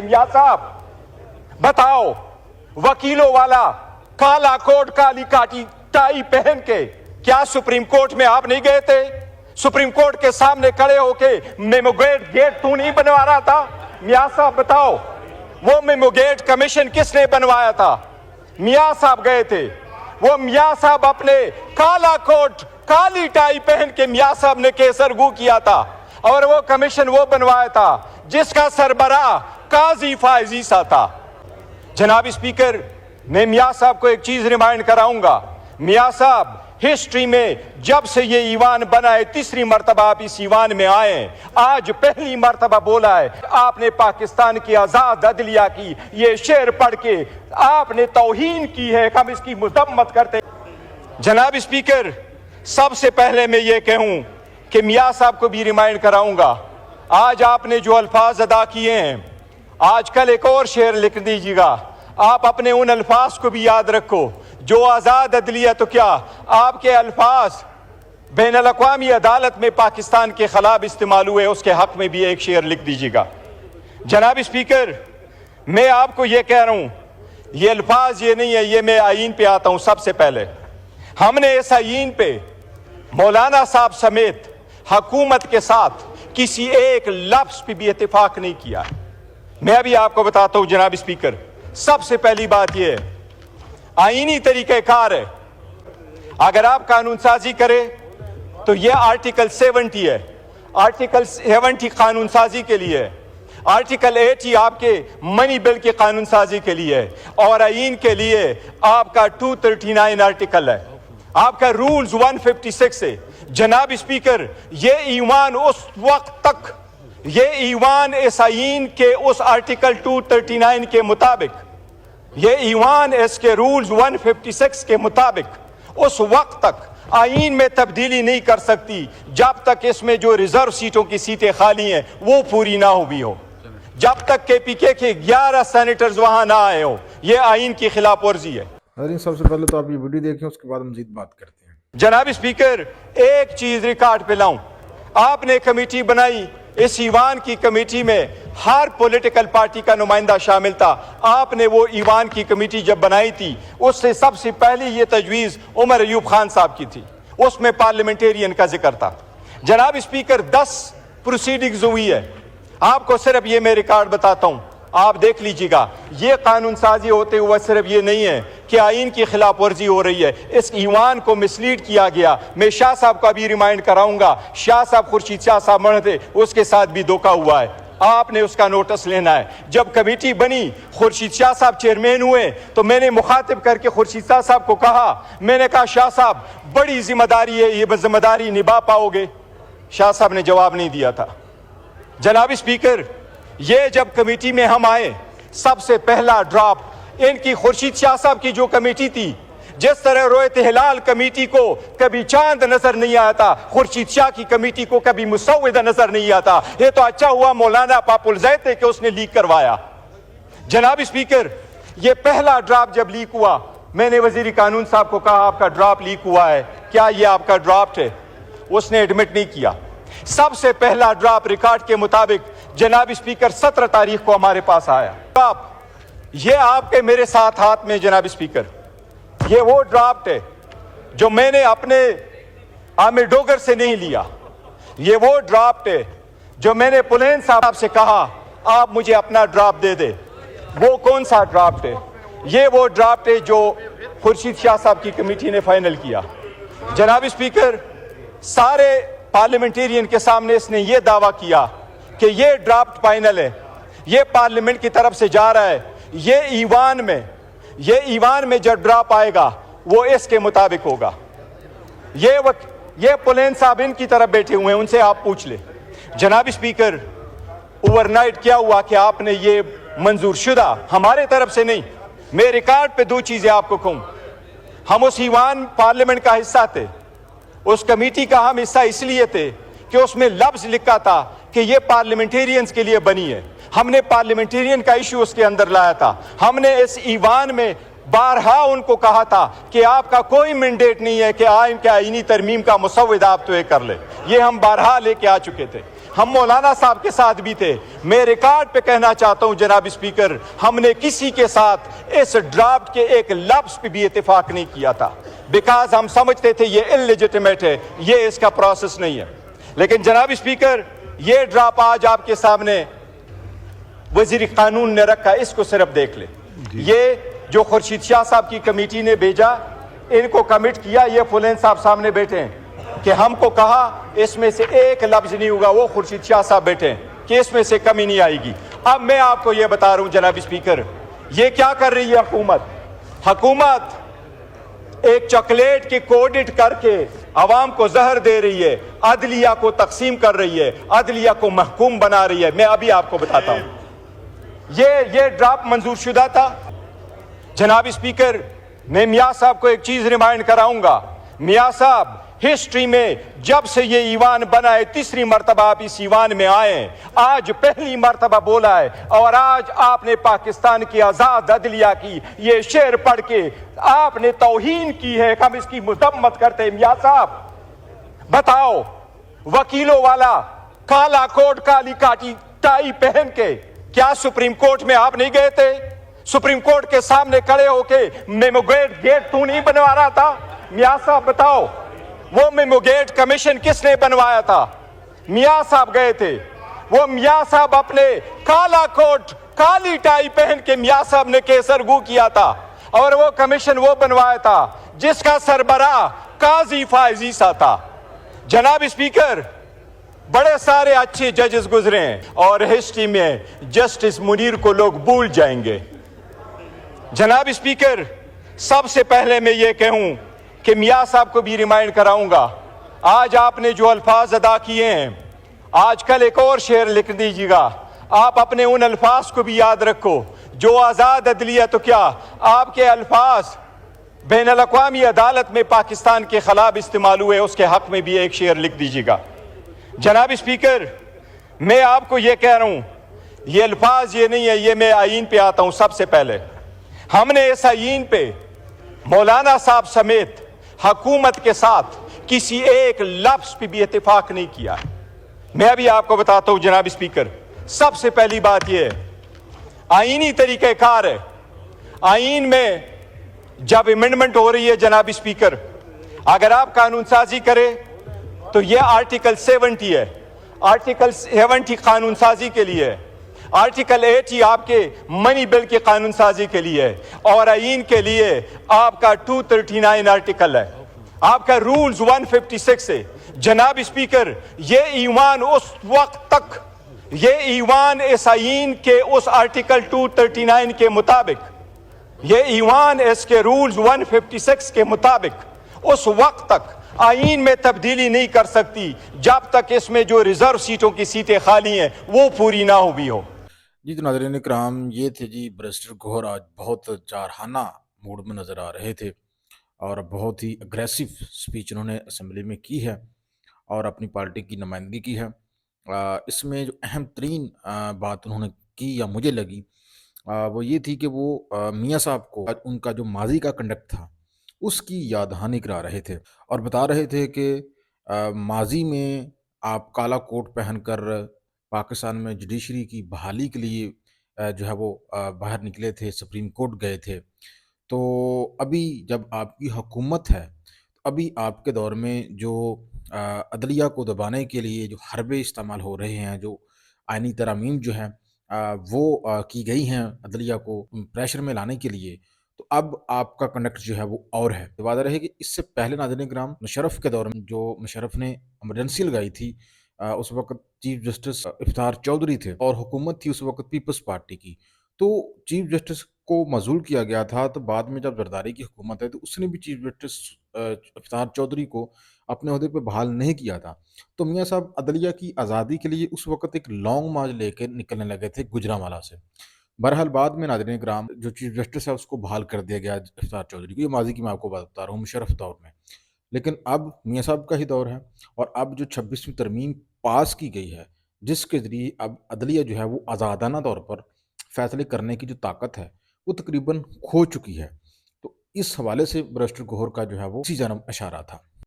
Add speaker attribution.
Speaker 1: मियां साहब बताओ, वकीलों वाला काला कोट काली काटी टाई पहन के क्या सुप्रीम कोर्ट में आप नहीं गए थे? सुप्रीम कोर्ट के सामने खड़े होके मेमोगेट गेट तू नहीं बनवा रहा था? मियां साहब बताओ, वो मेमोगेट कमीशन किसने बनवाया था? मियां साहब गए थे। वो मियां साहब अपने काला कोट काली टाई पहन के मियां साहब ने केसरगू किया था, और वो कमीशन वो बनवाया था जिसका सरबराह काजी फायजी सा था। जनाब स्पीकर, मैं मियां साहब को एक चीज रिमाइंड कराऊंगा। मियां साहब, हिस्ट्री में जब से ये ईवान बना है, तीसरी मर्तबा आप इस ईवान में आए, आज पहली मर्तबा बोला है आपने पाकिस्तान की आजाद अदलिया की ये शेर पढ़ के आपने तौहीन की है, हम इसकी मजम्मत करते। जनाब स्पीकर, सबसे पहले मैं ये कहूं कि मियां साहब को भी रिमाइंड कराऊंगा, आज आपने जो अल्फाज अदा किए हैं, आजकल एक और शेर लिख दीजिएगा, आप अपने उन अल्फाज को भी याद रखो जो आजाद अदलिया, तो क्या आपके अल्फाज बैनुल अक़वामी अदालत में पाकिस्तान के खिलाफ इस्तेमाल हुए, उसके हक में भी एक शेर लिख दीजिएगा। जनाब स्पीकर, मैं आपको ये कह रहा हूं, ये अल्फाज ये नहीं है, ये मैं आईन पे आता हूं। सबसे पहले हमने इस आईन पे मौलाना साहब समेत हुकूमत के साथ किसी एक लफ्ज पे भी इत्तेफाक नहीं किया। मैं अभी आपको बताता हूं जनाब स्पीकर, सबसे पहली बात यह है, आईनी तरीक़ेकार है, अगर आप कानून साजी करें तो यह आर्टिकल 70 है। आर्टिकल 70 कानून साजी के लिए है, आर्टिकल 80 आपके मनी बिल के कानून साजी के लिए है, और आईन के लिए आपका 239 आर्टिकल है, आपका रूल्स 156 है। जनाब स्पीकर, ये ईवान उस वक्त तक, ये ईवान इस आईन के उस आर्टिकल 239 के मुताबिक, ये ईवान इसके रूल्स 156 के मुताबिक उस वक्त तक आईन में तब्दीली नहीं कर सकती जब तक इसमें जो रिजर्व सीटों की सीटें खाली हैं वो पूरी ना हुई हो, जब तक KPK के 11 सेनेटर्स वहां ना आए हो। ये आईन की खिलाफ वर्जी है।
Speaker 2: सबसे पहले तो आप ये वीडियो देखें, उसके बाद मजीद बात करते हैं।
Speaker 1: जनाब स्पीकर, एक चीज रिकॉर्ड पे लाऊं, आपने कमेटी बनाई, इस ईवान की कमेटी में हर पॉलिटिकल पार्टी का नुमाइंदा शामिल था। आपने वो ईवान की कमेटी जब बनाई थी, उससे सबसे पहले ये तजवीज़ उमर अयूब खान साहब की थी, उसमें पार्लियामेंटेरियन का जिक्र था। जनाब स्पीकर, 10 प्रोसीडिंग्स हुई है, आपको सिर्फ ये मैं रिकॉर्ड बताता हूँ, आप देख लीजिएगा। ये कानून साजी होते हुए सिर्फ ये नहीं है कि आईन की खिलाफ वर्जी हो रही है, इस ईवान को मिसलीड किया गया। मैं शाह साहब का भी रिमाइंड कराऊंगा, शाह साहब खुर्शीद शाह साहब मर थे, उसके साथ भी धोखा हुआ है, आपने उसका नोटिस लेना है। जब कमेटी बनी, खुर्शीद शाह साहब चेयरमैन हुए, तो मैंने मुखातिब करके खुर्शीद शाह साहब को कहा, मैंने कहा शाह साहब बड़ी जिम्मेदारी है, ये जिम्मेदारी निभा पाओगे? शाह साहब ने जवाब नहीं दिया था। जनाब स्पीकर, ये जब कमेटी में हम आए, सबसे पहला ड्राफ्ट इनकी खुर्शीद शाह साहब की जो कमेटी थी, जिस तरह रोयत हिलाल कमेटी को कभी चांद नजर नहीं आता, खुर्शीद शाह की कमेटी को कभी मुसव्विदा नजर नहीं आता। ये तो अच्छा हुआ मौलाना पापुल ज़ैद कि उसने लीक करवाया। जनाब स्पीकर, ये पहला ड्राफ्ट जब लीक हुआ, मैंने वजीर कानून साहब को कहा आपका ड्राफ्ट लीक हुआ है, क्या ये आपका ड्राफ्ट है? उसने एडमिट नहीं किया। सबसे पहला ड्राफ्ट रिकॉर्ड के मुताबिक जनाब स्पीकर 17 तारीख को हमारे पास आया। ये आपके मेरे साथ हाथ में जनाब स्पीकर, ये वो ड्राफ्ट है जो मैंने अपने आमिर डोगर से नहीं लिया, ये वो ड्राफ्ट है जो मैंने पुलेन साहब से कहा आप मुझे अपना ड्राफ्ट दे दे। वो कौन सा ड्राफ्ट है? ये वो ड्राफ्ट है जो खुर्शीद शाह साहब की कमेटी ने फाइनल किया। जनाब स्पीकर, सारे पार्लियामेंटेरियन के सामने इसने ये दावा किया कि ये ड्राफ्ट फाइनल है, ये पार्लियामेंट की तरफ से जा रहा है, ये ईवान में जब ड्राफ्ट आएगा वो इसके मुताबिक होगा। ये पुलेन साहब इनकी तरफ बैठे हुए हैं, उनसे आप पूछ ले। जनाब स्पीकर, ओवरनाइट क्या हुआ कि आपने ये मंजूर शुदा, हमारे तरफ से नहीं, मैं रिकॉर्ड पे 2 चीजें आपको कहूं, हम उस ईवान पार्लियामेंट का हिस्सा थे, उस कमेटी का हम हिस्सा इसलिए थे कि उसमें लफ्ज लिखा था कि ये पार्लियामेंटेरियंस के लिए बनी है। हमने पार्लियामेंटेरियन का इशू उसके अंदर लाया था। हमने इस ईवान में बारहा उनको कहा था कि आपका कोई मैंडेट नहीं है कि आइन के आईनी तरमीम का मुसव्विदा आप तो ये कर ले, ये हम बारहा लेके आ चुके थे। ہم مولانا صاحب کے ساتھ بھی تھے. میں ریکارڈ پہ کہنا چاہتا ہوں جناب اسپیکر, ہم نے کسی کے ساتھ اس ڈرافٹ کے ایک لفظ پہ بھی اتفاق نہیں کیا تھا, بیکاز ہم سمجھتے تھے یہ انلیجیٹمیٹ ہے, یہ اس کا پروسیس نہیں ہے. لیکن جناب اسپیکر, یہ ڈرافٹ آج آپ کے سامنے وزیر قانون نے رکھا, اس کو صرف دیکھ لیں. یہ جو خورشید شاہ صاحب کی کمیٹی نے بھیجا, ان کو کمٹ کیا, یہ فلین صاحب سامنے بیٹھے ہیں کہ ہم کو کہا اس میں سے ایک لفظ نہیں ہوگا, وہ خورشید شاہ صاحب بیٹھے ہیں کہ اس میں سے کمی نہیں آئے گی. اب میں آپ کو یہ بتا رہا ہوں جناب اسپیکر, یہ کیا کر رہی ہے حکومت ایک چاکلیٹ کی کوڈٹ کر کے عوام کو زہر دے رہی ہے, عدلیہ کو تقسیم کر رہی ہے, عدلیہ کو محکوم بنا رہی ہے. میں ابھی آپ کو بتاتا ہوں, یہ ڈرافٹ منظور شدہ تھا. جناب اسپیکر, میں میاں صاحب کو ایک چیز ریمائنڈ کراؤں گا. میاں صاحب, ہسٹری میں جب سے یہ ایوان بنا ہے, تیسری مرتبہ آپ اس ایوان میں آئے ہیں, آج پہلی مرتبہ بولا ہے, اور آج آپ نے پاکستان کی آزاد عدلیہ کی یہ شعر پڑھ کے آپ نے توہین کی ہے. ہم اس کی مذمت کرتے ہیں. میاں صاحب بتاؤ, وکیلوں والا کالا کوٹ کالی کاٹی ٹائی پہن کے کیا سپریم کورٹ میں آپ نہیں گئے تھے؟ سپریم کورٹ کے سامنے کھڑے ہو کے میمو گیٹ تو نہیں بنوا رہا تھا؟ میاں صاحب بتاؤ, وہ میمو گیٹ کمیشن کس نے بنوایا تھا؟ میاں صاحب گئے تھے. وہ میاں صاحب اپنے کالا کوٹ کالی ٹائی پہن کے میاں صاحب نے کیسر گو کیا تھا, اور وہ کمیشن وہ بنوایا تھا جس کا سربراہ قاضی فائز عیسیٰ تھا. جناب اسپیکر, بڑے سارے اچھے ججز گزرے ہیں, اور ہسٹری میں جسٹس منیر کو لوگ بھول جائیں گے. جناب اسپیکر, سب سے پہلے میں یہ کہوں کہ میاں صاحب کو بھی ریمائنڈ کراؤں گا, آج آپ نے جو الفاظ ادا کیے ہیں, آج کل ایک اور شعر لکھ دیجیے گا. آپ اپنے ان الفاظ کو بھی یاد رکھو, جو آزاد عدلیہ تو کیا, آپ کے الفاظ بین الاقوامی عدالت میں پاکستان کے خلاف استعمال ہوئے, اس کے حق میں بھی ایک شعر لکھ دیجیے گا. جناب اسپیکر, میں آپ کو یہ کہہ رہا ہوں, یہ الفاظ یہ نہیں ہے, یہ میں آئین پہ آتا ہوں. سب سے پہلے ہم نے اس آئین پہ مولانا صاحب سمیت حکومت کے ساتھ کسی ایک لفظ پہ بھی اتفاق نہیں کیا. میں ابھی آپ کو بتاتا ہوں جناب اسپیکر. سب سے پہلی بات یہ ہے, آئینی طریقہ کار ہے. آئین میں جب امینڈمنٹ ہو رہی ہے جناب اسپیکر, اگر آپ قانون سازی کریں تو یہ آرٹیکل 70 ہے. آرٹیکل 70 قانون سازی کے لیے ہے, آرٹیکل 80 آپ کے منی بل کی قانون سازی کے لیے ہے, اور آئین کے لیے آپ کا 239 آرٹیکل ہے, آپ کا رولز 156 ہے. جناب اسپیکر, یہ ایوان اس وقت تک, یہ ایوان اس آئین کے اس آرٹیکل 239 کے مطابق, یہ ایوان اس کے رولز 156 کے مطابق اس وقت تک آئین میں تبدیلی نہیں کر سکتی جب تک اس میں جو ریزرو سیٹوں کی سیٹیں خالی ہیں وہ پوری نہ ہوئی ہو.
Speaker 2: جی تو ناظرین اکرام, یہ تھے جی بیرسٹر گوہر. آج بہت جارحانہ موڈ میں نظر آ رہے تھے, اور بہت ہی اگریسو سپیچ انہوں نے اسمبلی میں کی ہے, اور اپنی پارٹی کی نمائندگی کی ہے. اس میں جو اہم ترین بات انہوں نے کی یا مجھے لگی, وہ یہ تھی کہ وہ میاں صاحب کو ان کا جو ماضی کا کنڈکٹ تھا اس کی یاد دہانی کرا رہے تھے, اور بتا رہے تھے کہ ماضی میں آپ کالا کوٹ پہن کر پاکستان میں جوڈیشری کی بحالی کے لیے جو ہے وہ باہر نکلے تھے, سپریم کورٹ گئے تھے. تو ابھی جب آپ کی حکومت ہے, ابھی آپ کے دور میں جو عدلیہ کو دبانے کے لیے جو حربے استعمال ہو رہے ہیں, جو آئینی ترامیم جو ہیں وہ کی گئی ہیں عدلیہ کو پریشر میں لانے کے لیے, تو اب آپ کا کنڈکٹ جو ہے وہ اور ہے. وعدہ رہے کہ اس سے پہلے ناظرین کرام, مشرف کے دور میں جو مشرف نے ایمرجنسی لگائی تھی, اس وقت چیف جسٹس افطار چودھری تھے, اور حکومت تھی اس وقت پیپلز پارٹی کی. تو چیف جسٹس کو معزول کیا گیا تھا, تو بعد میں جب زرداری کی حکومت ہے تو اس نے بھی چیف جسٹس افطار چودھری کو اپنے عہدے پہ بحال نہیں کیا تھا. تو میاں صاحب عدلیہ کی آزادی کے لیے اس وقت ایک لانگ مارچ لے کے نکلنے لگے تھے گجرانوالہ سے. بہرحال بعد میں ناظرین کرام جو چیف جسٹس ہے اس کو بحال کر دیا گیا افطار چودھری کو. یہ ماضی کی میں آپ کو بات بتا رہا ہوں, مشرف دور میں. لیکن اب میاں صاحب کا ہی دور ہے, اور اب جو 26ویں ترمیم پاس کی گئی ہے, جس کے ذریعے اب عدلیہ جو ہے وہ آزادانہ طور پر فیصلے کرنے کی جو طاقت ہے وہ تقریباً کھو چکی ہے. تو اس حوالے سے بیرسٹر گوہر کا جو ہے وہ اسی جانب اشارہ تھا.